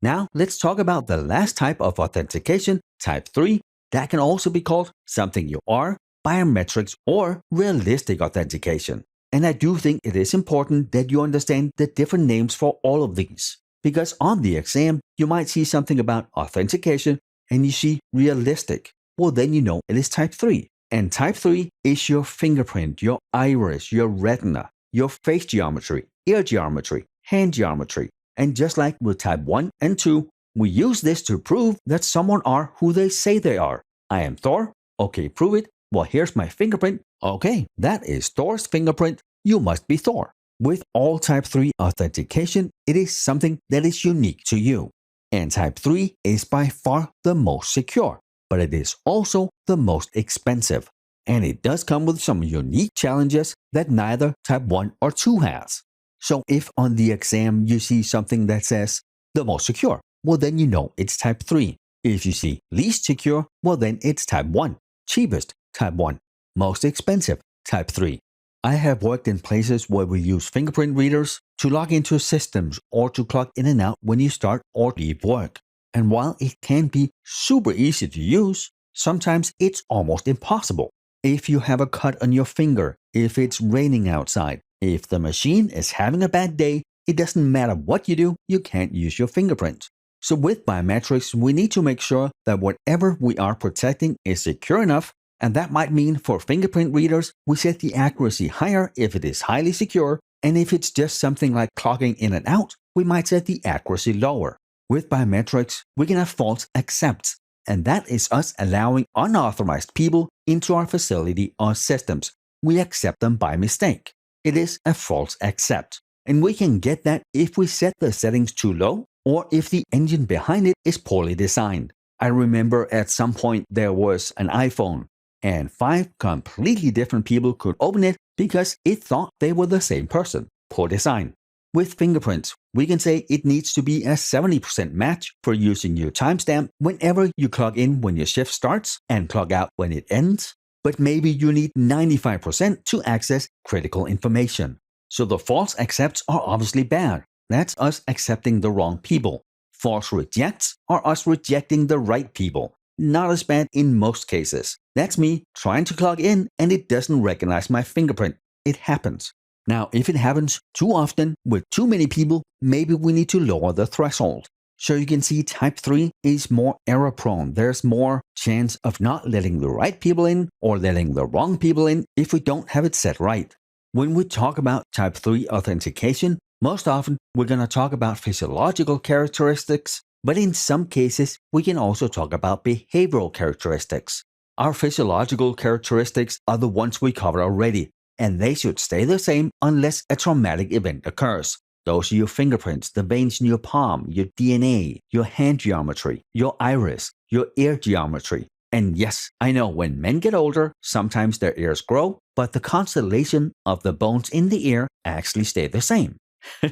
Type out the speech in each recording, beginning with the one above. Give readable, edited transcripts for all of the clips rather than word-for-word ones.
Now, let's talk about the last type of authentication, type 3, that can also be called something you are, biometrics, or realistic authentication. And I do think it is important that you understand the different names for all of these. Because on the exam, you might see something about authentication and you see realistic. Well, then you know it is type 3. And type 3 is your fingerprint, your iris, your retina, your face geometry, ear geometry, hand geometry. And just like with type 1 and 2, we use this to prove that someone are who they say they are. I am Thor. Okay, prove it. Well, here's my fingerprint. Okay, that is Thor's fingerprint. You must be Thor. With all type 3 authentication, it is something that is unique to you. And type 3 is by far the most secure, but it is also the most expensive. And it does come with some unique challenges that neither type 1 or 2 has. So if on the exam you see something that says the most secure, well then you know it's type 3. If you see least secure, well then it's type 1. Cheapest, type 1. Most expensive, type 3. I have worked in places where we use fingerprint readers to log into systems or to clock in and out when you start or leave work. And while it can be super easy to use, sometimes it's almost impossible. If you have a cut on your finger, if it's raining outside, if the machine is having a bad day, it doesn't matter what you do, you can't use your fingerprint. So with biometrics, we need to make sure that whatever we are protecting is secure enough, and that might mean for fingerprint readers, we set the accuracy higher if it is highly secure, and if it's just something like clocking in and out, we might set the accuracy lower. With biometrics, we can have false accepts, and that is us allowing unauthorized people into our facility or systems. We accept them by mistake. It is a false accept, and we can get that if we set the settings too low or if the engine behind it is poorly designed. I remember at some point there was an iPhone, and 5 completely different people could open it because it thought they were the same person. Poor design. With fingerprints, we can say it needs to be a 70% match for using your timestamp whenever you clock in when your shift starts and clock out when it ends, but maybe you need 95% to access critical information. So the false accepts are obviously bad. That's us accepting the wrong people. False rejects are us rejecting the right people. Not as bad in most cases. That's me trying to clock in and it doesn't recognize my fingerprint. It happens. Now, if it happens too often with too many people, maybe we need to lower the threshold. So you can see type 3 is more error prone. There's more chance of not letting the right people in or letting the wrong people in if we don't have it set right. When we talk about type 3 authentication, most often we're going to talk about physiological characteristics, but in some cases we can also talk about behavioral characteristics. Our physiological characteristics are the ones we covered already, and they should stay the same unless a traumatic event occurs. Those are your fingerprints, the veins in your palm, your DNA, your hand geometry, your iris, your ear geometry. And yes, I know when men get older, sometimes their ears grow, but the constellation of the bones in the ear actually stay the same.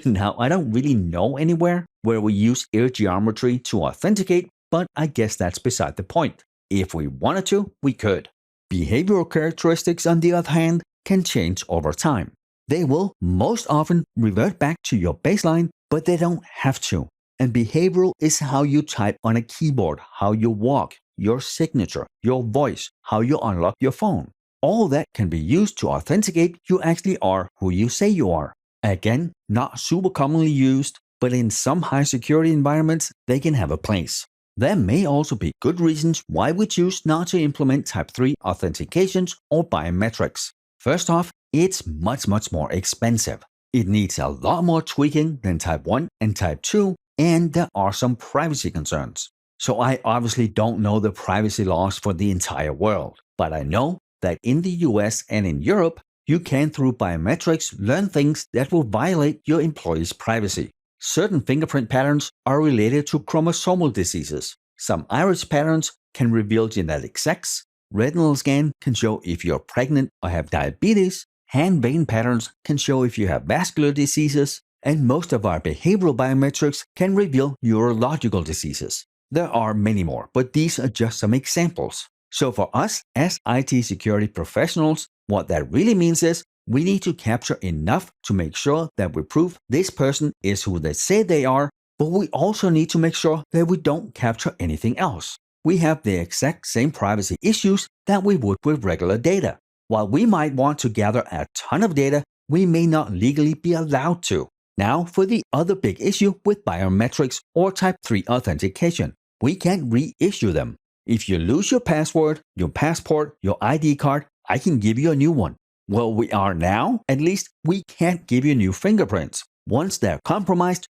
Now, I don't really know anywhere where we use ear geometry to authenticate, but I guess that's beside the point. If we wanted to, we could. Behavioral characteristics, on the other hand, can change over time. They will most often revert back to your baseline, but they don't have to. And behavioral is how you type on a keyboard, how you walk, your signature, your voice, how you unlock your phone. All that can be used to authenticate you actually are who you say you are. Again, not super commonly used, but in some high security environments, they can have a place. There may also be good reasons why we choose not to implement type 3 authentications or biometrics. First off, it's much more expensive. It needs a lot more tweaking than type 1 and type 2, and there are some privacy concerns. So I obviously don't know the privacy laws for the entire world, but I know that in the US and in Europe, you can through biometrics learn things that will violate your employees' privacy. Certain fingerprint patterns are related to chromosomal diseases. Some iris patterns can reveal genetic sex. Retinal scan can show if you're pregnant or have diabetes. Hand vein patterns can show if you have vascular diseases. And most of our behavioral biometrics can reveal neurological diseases. There are many more, but these are just some examples. So for us as IT security professionals, what that really means is we need to capture enough to make sure that we prove this person is who they say they are But we also need to make sure that we don't capture anything else. We have the exact same privacy issues that we would with regular data. While we might want to gather a ton of data, we may not legally be allowed to. Now, for the other big issue with biometrics or Type 3 authentication, we can't reissue them. If you lose your password, your passport, your ID card, I can give you a new one. Well, we are now, at least, we can't give you new fingerprints. Once they're compromised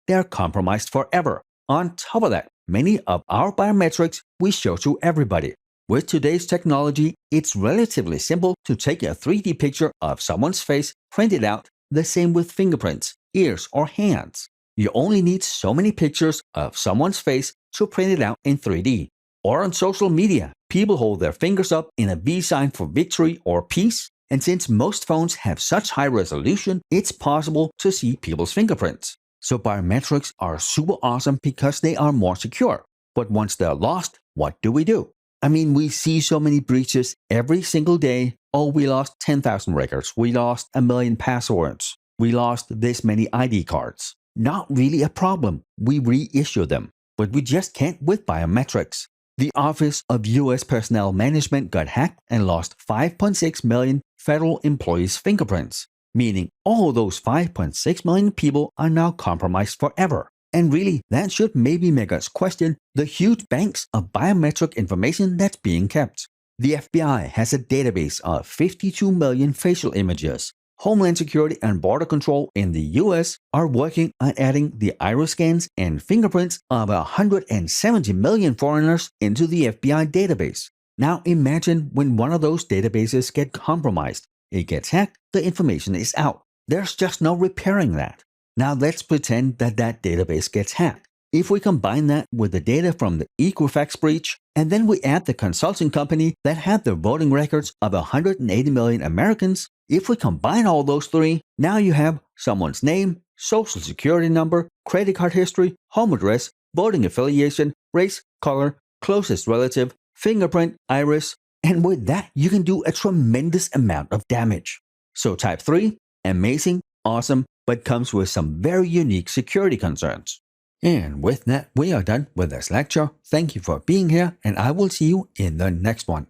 forever. On top of that, many of our biometrics we show to everybody. With today's technology, it's relatively simple to take a 3D picture of someone's face, print it out, the same with fingerprints, ears, or hands. You only need so many pictures of someone's face to print it out in 3D. Or on social media, people hold their fingers up in a V sign for victory or peace, and since most phones have such high resolution, it's possible to see people's fingerprints. So biometrics are super awesome because they are more secure. But once they're lost, what do we do? I mean, we see so many breaches every single day. Oh, we lost 10,000 records. We lost 1 million passwords. We lost this many ID cards. Not really a problem. We reissue them. But we just can't with biometrics. The Office of U.S. Personnel Management got hacked and lost 5.6 million federal employees' fingerprints, meaning all those 5.6 million people are now compromised forever. And really, that should maybe make us question the huge banks of biometric information that's being kept. The FBI has a database of 52 million facial images. Homeland Security and Border Control in the US are working on adding the iris scans and fingerprints of 170 million foreigners into the FBI database. Now imagine when one of those databases gets compromised. It gets hacked, the information is out. There's just no repairing that. Now let's pretend that database gets hacked. If we combine that with the data from the Equifax breach, and then we add the consulting company that had the voting records of 180 million Americans, if we combine all those three, now you have someone's name, social security number, credit card history, home address, voting affiliation, race, color, closest relative, fingerprint, iris, and with that you can do a tremendous amount of damage. So Type 3, amazing, awesome, but comes with some very unique security concerns. And with that, we are done with this lecture. Thank you for being here, and I will see you in the next one.